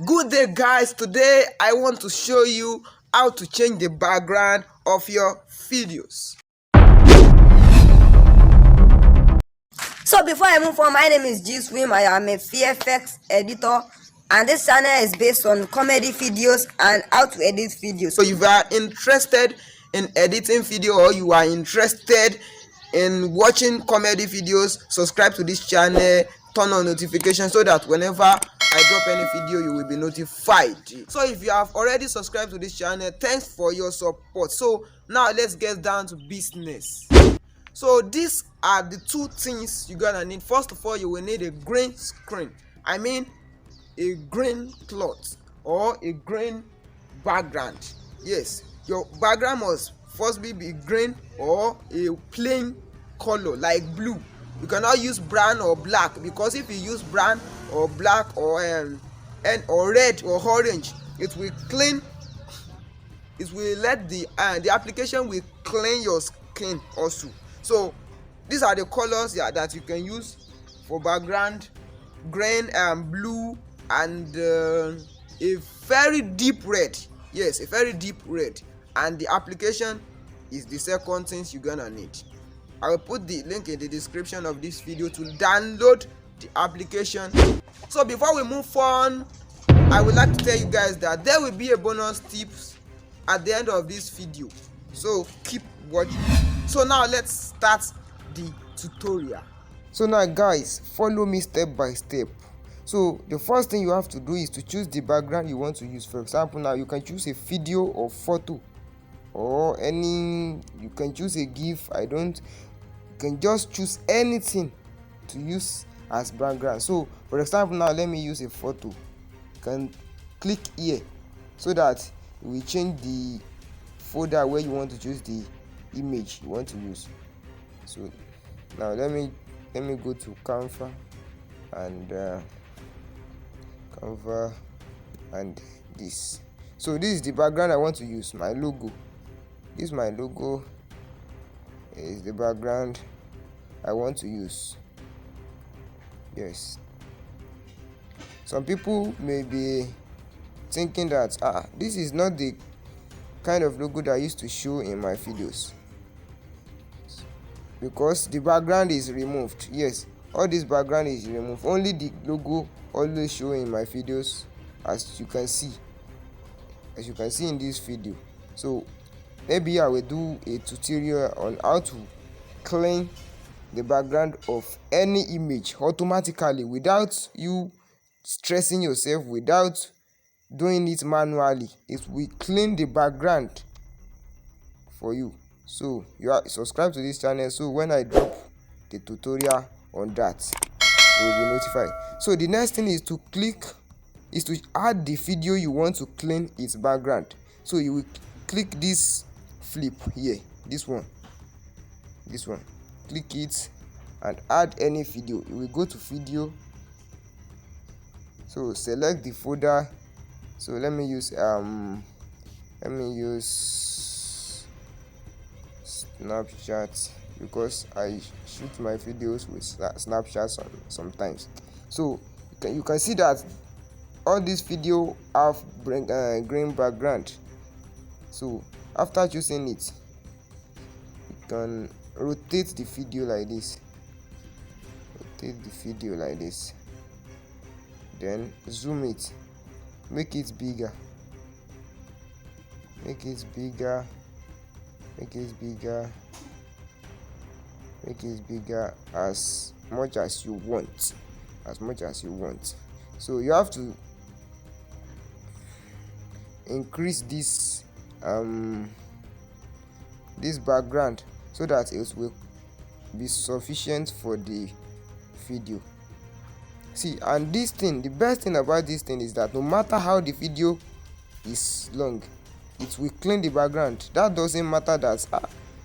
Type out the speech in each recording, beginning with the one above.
Good day, guys. Today I want to show you how to change the background of your videos. So before I move on, my name is G Swim. I am a VFX editor, and this channel is based on comedy videos and how to edit videos. So if you are interested in editing video or you are interested in watching comedy videos, subscribe to this channel, turn on notifications so that whenever I drop any video you will be notified. So if you have already subscribed to this channel, thanks for your support. So now let's get down to business. So these are the two things you're gonna need. First of all, you will need a green screen. I mean a green cloth or a green background. Yes, your background must first be green or a plain color like blue. You cannot use brown or black, because if you use brown or black or red or orange, it will clean, it will let the application will clean your skin also. So these are the colors that you can use for background: green and blue and a very deep red. Yes, a very deep red. And the application is the second thing you're gonna need. I will put the link in the description of this video to download the application. So before we move on, I would like to tell you guys that there will be a bonus tips at the end of this video, so keep watching. So now let's start the tutorial. So now guys, follow me step by step. So the first thing you have to do is to choose the background you want to use. For example, now you can choose a video or photo or any, you can choose a GIF. You can just choose anything to use as background. So for example, now let me use a photo. You can click here so that we change the folder where you want to choose the image you want to use. So now let me go to Canva and this. So this is the background I want to use, my logo. This my logo is the background I want to use. Yes, some people may be thinking that this is not the kind of logo that I used to show in my videos, because the background is removed. Yes, all this background is removed, only the logo always show in my videos, as you can see in this video. So maybe I will do a tutorial on how to clean the background of any image automatically without you stressing yourself, without doing it manually. It will clean the background for you. So you are subscribed to this channel, so when I drop the tutorial on that, you will be notified. So the next thing is to add the video you want to clean its background. So you will click this flip here, this one, click it and add any video. You will go to video, so select the folder. So let me use Snapchat, because I shoot my videos with Snapchat sometimes. So you can see that all this video have green background. So after choosing it, you can rotate the video like this, then zoom it, make it bigger as much as you want. So you have to increase this background so that it will be sufficient for the video. See, and this thing, the best thing about this thing is that no matter how the video is long, it will clean the background. That doesn't matter that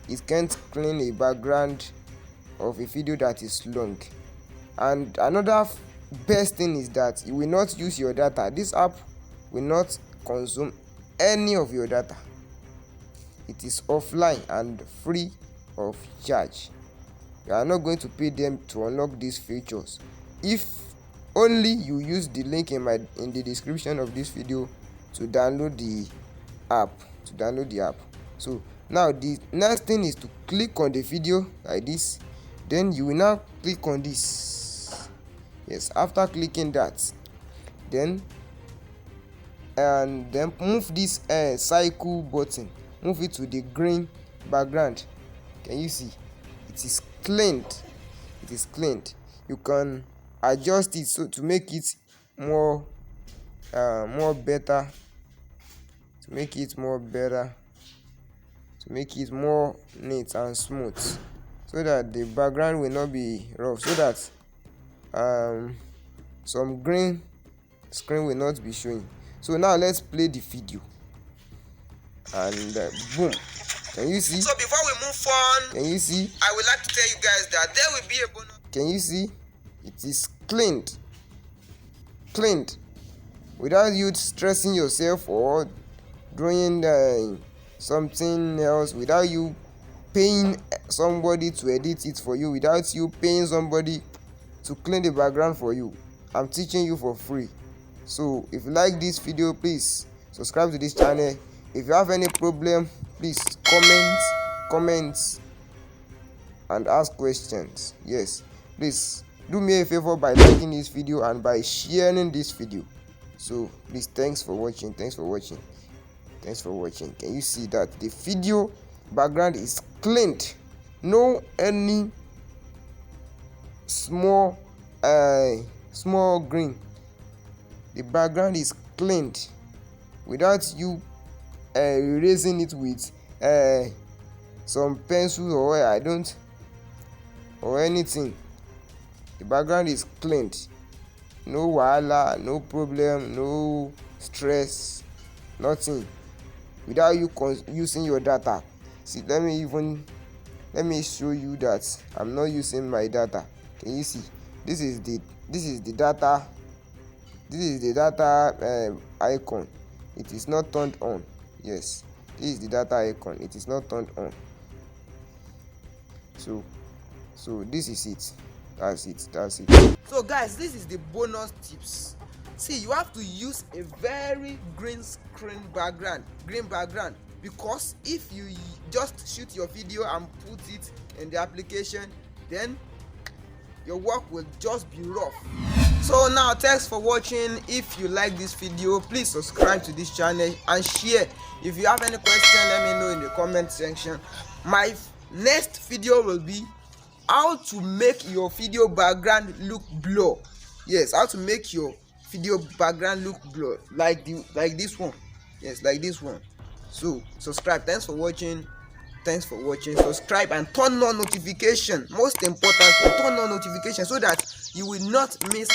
it can't clean a background of a video that is long. And another best thing is that it will not use your data. This app will not consume any of your data. It is offline and free of charge. You are not going to pay them to unlock these features. If only you use the link in the description of this video to download the app. So now the next thing is to click on the video like this. Then you will now click on this. Yes, after clicking that, then move this cycle button, move it to the green background. Can you see it is cleaned? You can adjust it so to make it more better, to make it more neat and smooth, so that the background will not be rough, so that some green screen will not be showing. So now let's play the video, and boom. Can you see? So before we move on, can you see? I would like to tell you guys that there will be a bonus. Can you see? It is cleaned without you stressing yourself or drawing something else, without you paying somebody to edit it for you, without you paying somebody to clean the background for you. I'm teaching you for free. So if you like this video, please subscribe to this channel. If you have any problem, please comment and ask questions. Yes, please do me a favor by liking this video and by sharing this video. So please, thanks for watching. Can you see that the video background is cleaned? No any small green. The background is cleaned without you erasing it with some pencil or anything. The background is cleaned. No wahala, no problem, no stress, nothing. Without you using your data. See, let me show you that I'm not using my data. Can you see? This is the data. This is the data icon. It is not turned on. Yes, this is the data icon. It is not turned on. So this is it. That's it. So guys, this is the bonus tips. See, you have to use a very green background, because if you just shoot your video and put it in the application, then your work will just be rough. So now, thanks for watching. If you like this video, please subscribe to this channel and share. If you have any question, let me know in the comment section. My next video will be how to make your video background look blur. Yes, how to make your video background look blur, like this one. Yes, like this one. So subscribe. Thanks for watching. Subscribe and turn on notification. Most important, turn on notification so that you will not miss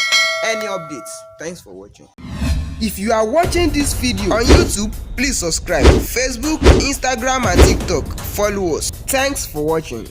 any updates. Thanks for watching. If you are watching this video on YouTube, please subscribe. Facebook, Instagram and TikTok, follow us. Thanks for watching.